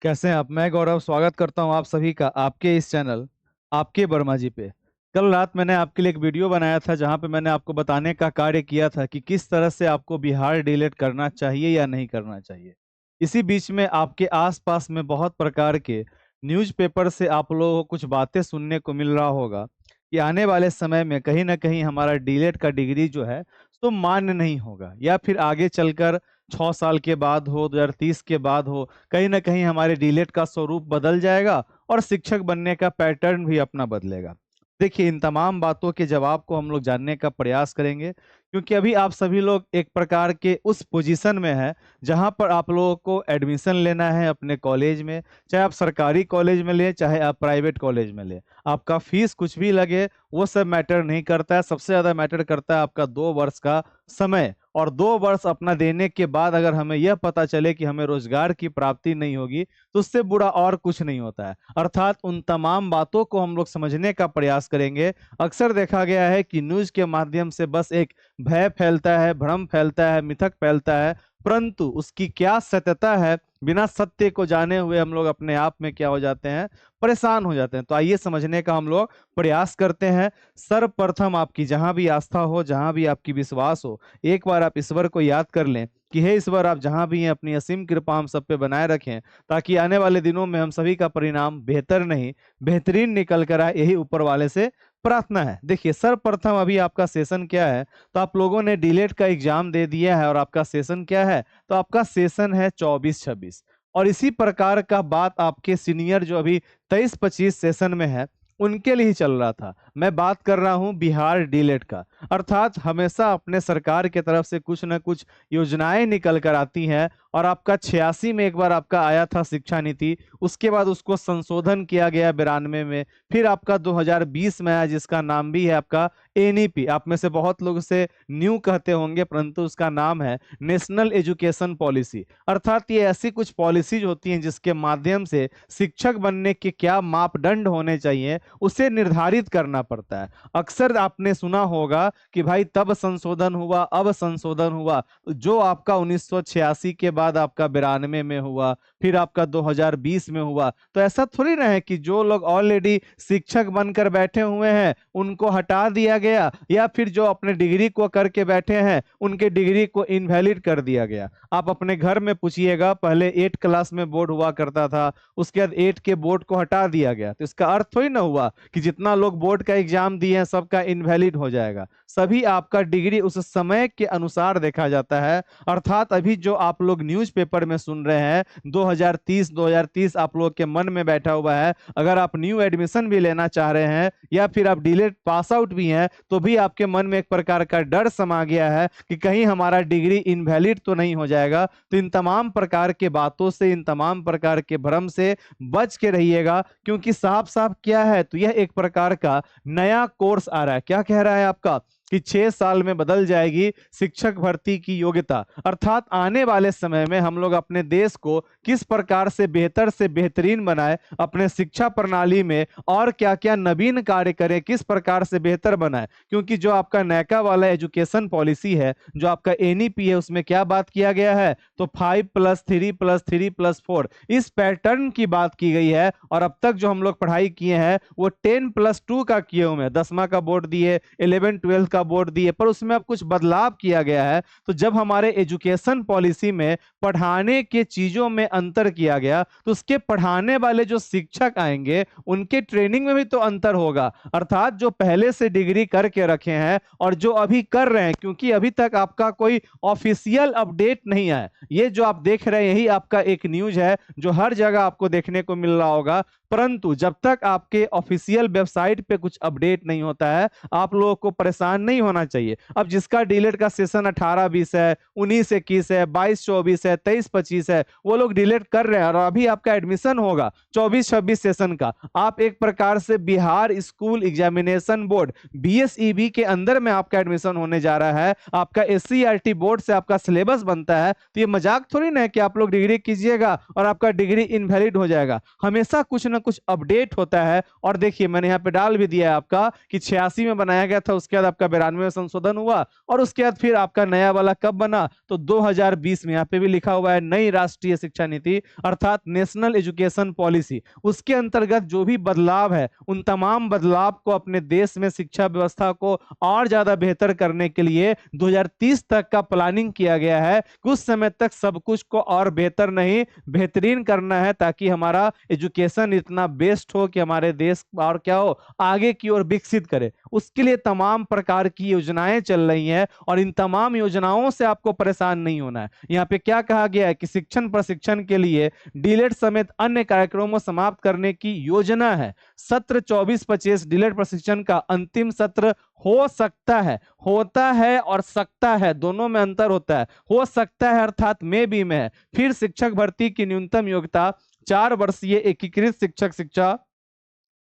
कैसे हैं आप? मैं गौरव स्वागत करता हूं आप सभी का आपके इस चैनल आपके वर्मा जी पे। कल रात मैंने आपके लिए एक वीडियो बनाया था जहां पे मैंने आपको बताने का कार्य किया था कि किस तरह से आपको बिहार डिलीट करना चाहिए या नहीं करना चाहिए। इसी बीच में आपके आसपास में बहुत प्रकार के न्यूज़पेपर से आप लोगों को कुछ बातें सुनने को मिल रहा होगा कि आने वाले समय में कहीं ना कहीं हमारा डिलीट का डिग्री जो है तो मान्य नहीं होगा, या फिर आगे चलकर 6 साल के बाद हो, 2030 के बाद हो, कहीं ना कहीं हमारे डीलेट का स्वरूप बदल जाएगा और शिक्षक बनने का पैटर्न भी अपना बदलेगा। देखिए, इन तमाम बातों के जवाब को हम लोग जानने का प्रयास करेंगे, क्योंकि अभी आप सभी लोग एक प्रकार के उस पोजीशन में हैं जहां पर आप लोगों को एडमिशन लेना है अपने कॉलेज में। चाहे आप सरकारी कॉलेज में लें, चाहे आप प्राइवेट कॉलेज में लें, आपका फीस कुछ भी लगे वो सब मैटर नहीं करता है। सबसे ज़्यादा मैटर करता है आपका 2 वर्ष का समय, और 2 वर्ष अपना देने के बाद अगर हमें यह पता चले कि हमें रोजगार की प्राप्ति नहीं होगी तो उससे बुरा और कुछ नहीं होता है। अर्थात उन तमाम बातों को हम लोग समझने का प्रयास करेंगे। अक्सर देखा गया है कि न्यूज के माध्यम से बस एक भय फैलता है, भ्रम फैलता है, मिथक फैलता है, परंतु उसकी क्या सत्यता है बिना सत्य को जाने हुए हम लोग अपने आप में क्या हो जाते हैं, परेशान हो जाते हैं। तो आइए समझने का हम लोग प्रयास करते हैं। सर्वप्रथम आपकी जहां भी आस्था हो, जहां भी आपकी विश्वास हो, एक बार आप ईश्वर को याद कर लें कि हे ईश्वर, आप जहां भी हैं अपनी असीम कृपा हम सब पे बनाए रखें, ताकि आने वाले दिनों में हम सभी का परिणाम बेहतर नहीं बेहतरीन निकल कर आए। यही ऊपर वाले से प्रार्थना है। देखिए, सर्वप्रथम अभी आपका सेशन क्या है, तो आप लोगों ने डीलेट का एग्जाम दे दिया है और आपका सेशन क्या है, तो आपका सेशन है 24-26। और इसी प्रकार का बात आपके सीनियर जो अभी 23-25 सेशन में है उनके लिए ही चल रहा था। मैं बात कर रहा हूं बिहार डीलेट का। अर्थात हमेशा अपने सरकार की तरफ से कुछ न कुछ योजनाएं निकल कर आती हैं, और आपका 86 में एक बार आपका आया था शिक्षा नीति, उसके बाद उसको संशोधन किया गया 92 में, फिर आपका 2020 में आया जिसका नाम भी है आपका एनईपी। आप में से बहुत लोग उसे न्यू कहते होंगे, परंतु उसका नाम है नेशनल एजुकेशन पॉलिसी। अर्थात ये ऐसी कुछ पॉलिसीज होती हैं जिसके माध्यम से शिक्षक बनने के क्या मापदंड होने चाहिए उसे निर्धारित करना पड़ता है। अक्सर आपने सुना होगा कि भाई तब संशोधन हुआ, अब संशोधन हुआ। जो आपका 1986 के बाद आपका 92 में हुआ, फिर आपका 2020 में हुआ, तो ऐसा थोड़ी ना है कि जो लोग ऑलरेडी शिक्षक बनकर बैठे हुए हैं उनको हटा दिया गया, या फिर जो अपने डिग्री को करके बैठे हैं उनके डिग्री को इनवैलिड कर दिया गया। आप अपने घर में पूछिएगा, पहले 8 क्लास में बोर्ड हुआ करता था, उसके बाद 8 के बोर्ड को हटा दिया गया, तो इसका अर्थ थोड़ी ना हुआ कि जितना लोग बोर्ड का एग्जाम दिए हैं सबका इनवैलिड हो जाएगा। सभी आपका डिग्री उस समय के अनुसार देखा जाता है। अर्थात अभी जो आप लोग न्यूज़पेपर में सुन रहे हैं 2030 आप लोग के मन में बैठा हुआ है, अगर आप न्यू एडमिशन भी लेना चाह रहे हैं या फिर आप डीलेट पास आउट भी हैं तो भी आपके मन में एक प्रकार का डर समा गया है कि कहीं हमारा डिग्री इनवैलिड तो नहीं हो जाएगा। तो इन तमाम प्रकार के बातों से, इन तमाम प्रकार के भ्रम से बच के रहिएगा, क्योंकि साफ साफ क्या है, तो यह एक प्रकार का नया कोर्स आ रहा है। क्या कह रहा है आपका कि 6 साल में बदल जाएगी शिक्षक भर्ती की योग्यता। अर्थात आने वाले समय में हम लोग अपने देश को किस प्रकार से बेहतरीन बनाए, अपने शिक्षा प्रणाली में और क्या क्या नवीन कार्य करें, किस प्रकार से बेहतर बनाए। क्योंकि जो आपका नैका वाला एजुकेशन पॉलिसी है, जो आपका एनईपी है, उसमें क्या बात किया गया है, तो 5+3+3+4 इस पैटर्न की बात की गई है। और अब तक जो हम लोग पढ़ाई किए हैं वो 10+2 का किए हुए हैं, 10वां का बोर्ड दिए, 11-12 का बोर्ड दिए, पर उसमें अब कुछ बदलाव किया गया है। तो जब हमारे एजुकेशन पॉलिसी में पढ़ाने के चीजों में अंतर किया गया, तो उसके पढ़ाने वाले जो शिक्षक आएंगे उनके ट्रेनिंग में भी तो अंतर होगा। अर्थात जो पहले से डिग्री करके रखे हैं और जो अभी कर रहे हैं, क्योंकि अभी तक आपका कोई ऑफिशियल अपडेट नहीं है। ये जो आप देख रहे हैं यही आपका एक न्यूज है जो हर जगह आपको देखने को मिल रहा होगा, परंतु जब तक आपके ऑफिशियल वेबसाइट पे कुछ अपडेट नहीं होता है आप लोगों को परेशान नहीं होना चाहिए। अब जिसका डीलेट का सेशन 18-20 है, 19-21 है, 22-24 है, 23-25 है, वो लोग डीलेट कर रहे हैं और अभी आपका एडमिशन होगा 24-26 सेशन का। आप एक प्रकार से Bihar school examination board BSEB के अंदर में आपका एडमिशन होने जा रहा है। आपका एससीईआरटी बोर्ड से आपका सिलेबस बनता है, तो ये मजाक थोड़ी ना है कि आप लोग डिग्री कीजिएगा और आपका डिग्री इनवैलिड हो जाएगा। हमेशा कुछ ना कुछ अपडेट होता है। और देखिए, मैंने यहाँ पे डाल भी दिया है आपका कि 86 में बनाया गया था, उसके बाद आपका 1992 में संशोधन हुआ, और उसके बाद फिर आपका नया वाला कब बना, तो 2020 में। यहाँ पे भी लिखा हुआ है नई राष्ट्रीय शिक्षा नीति अर्थात नेशनल एजुकेशन पॉलिसी। उसके अंतर्गत जो भी बदलाव है, उन तमाम बदलाव को अपने देश में शिक्षा व्यवस्था को और ज्यादा बेहतर करने के लिए 2030 तक का प्लानिंग किया गया है। कुछ समय तक सब कुछ को और बेहतर नहीं बेहतरीन करना है, ताकि हमारा एजुकेशन इतना बेस्ट हो कि हमारे देश और क्या हो, आगे की ओर विकसित करे। उसके लिए तमाम प्रकार की योजनाएं चल रही हैं, और इन तमाम योजनाओं से आपको परेशान नहीं होना है। यहाँ पे क्या कहा गया है कि शिक्षण प्रशिक्षण के लिए डीलेट समेत अन्य कार्यक्रमों समाप्त करने की योजना है। सत्र 24-25 डीलेट प्रशिक्षण का अंतिम सत्र हो सकता है, होता है और सकता है, दोनों में अंतर होता है। हो सकता है अर्थात मे बी में है। फिर शिक्षक भर्ती की न्यूनतम योग्यता 4 वर्षीय एकीकृत शिक्षक शिक्षा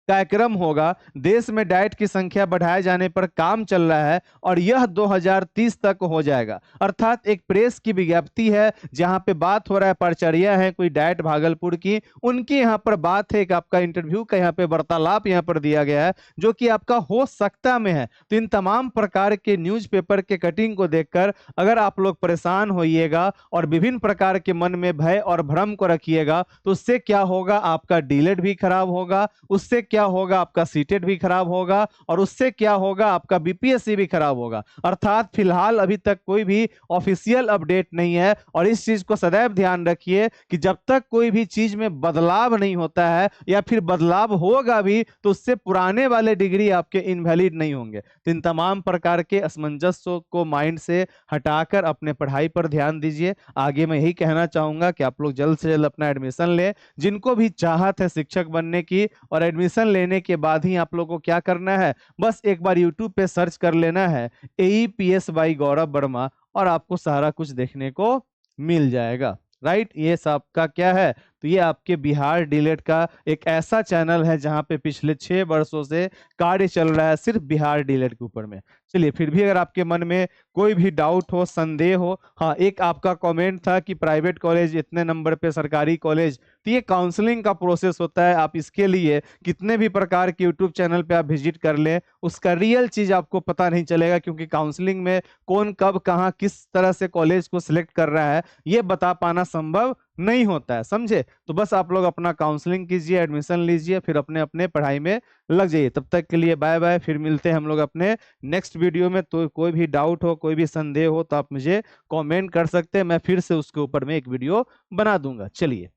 कार्यक्रम होगा। देश में डाइट की संख्या बढ़ाए जाने पर काम चल रहा है, और यह 2030 तक हो जाएगा। अर्थात एक प्रेस की विज्ञप्ति है जहां पे बात हो रहा है, परिचर्या है कोई डाइट भागलपुर की, उनकी यहाँ पर बात है, एक आपका इंटरव्यू का यहाँ पे वार्तालाप यहाँ पर दिया गया है, जो कि आपका हो सकता में है। तो इन तमाम प्रकार के न्यूज़पेपर के कटिंग को देखकर अगर आप लोग परेशान होइएगा और विभिन्न प्रकार के मन में भय और भ्रम को रखिएगा, तो उससे क्या होगा, आपका डीलेट भी खराब होगा, उससे क्या होगा, आपका सीटेट भी खराब होगा, और उससे क्या होगा, आपका बीपीएससी भी खराब होगा। अर्थात फिलहाल अभी तक कोई भी ऑफिशियल अपडेट नहीं है, और इस चीज को सदैव ध्यान रखिए कि जब तक कोई भी चीज में बदलाव नहीं होता है, या फिर बदलाव होगा भी तो उससे पुराने वाले डिग्री आपके इनवैलिड नहीं होंगे। तो इन तमाम प्रकार के असमंजस्य को माइंड से हटाकर अपने पढ़ाई पर ध्यान दीजिए। आगे मैं यही कहना चाहूंगा कि आप लोग जल्द से जल्द अपना एडमिशन लें। जिनको भी चाहत है शिक्षक बनने की, और एडमिशन लेने के बाद ही आप लोगों को क्या करना है, बस एक बार यूट्यूब पे सर्च कर लेना है AEPS बाई गौरव वर्मा, और आपको सारा कुछ देखने को मिल जाएगा। राइट, ये सब का क्या है, तो ये आपके बिहार डीलेट का एक ऐसा चैनल है जहां पे पिछले 6 वर्षों से कार्य चल रहा है सिर्फ बिहार डीलेट के ऊपर में। चलिए, फिर भी अगर आपके मन में कोई भी डाउट हो, संदेह हो, हाँ, एक आपका कमेंट था कि प्राइवेट कॉलेज इतने नंबर पे, सरकारी कॉलेज, तो ये काउंसलिंग का प्रोसेस होता है। आप इसके लिए कितने भी प्रकार के यूट्यूब चैनल पे आप विजिट कर लें, उसका रियल चीज आपको पता नहीं चलेगा, क्योंकि काउंसलिंग में कौन कब कहाँ किस तरह से कॉलेज को सिलेक्ट कर रहा है, ये बता पाना संभव नहीं होता है, समझे। तो बस आप लोग अपना काउंसलिंग कीजिए, एडमिशन लीजिए, फिर अपने अपने पढ़ाई में लग जाइए। तब तक के लिए बाय बाय, फिर मिलते हैं हम लोग अपने नेक्स्ट वीडियो में। तो कोई भी डाउट हो, कोई भी संदेह हो, तो आप मुझे कमेंट कर सकते हैं, मैं फिर से उसके ऊपर में एक वीडियो बना दूंगा। चलिए।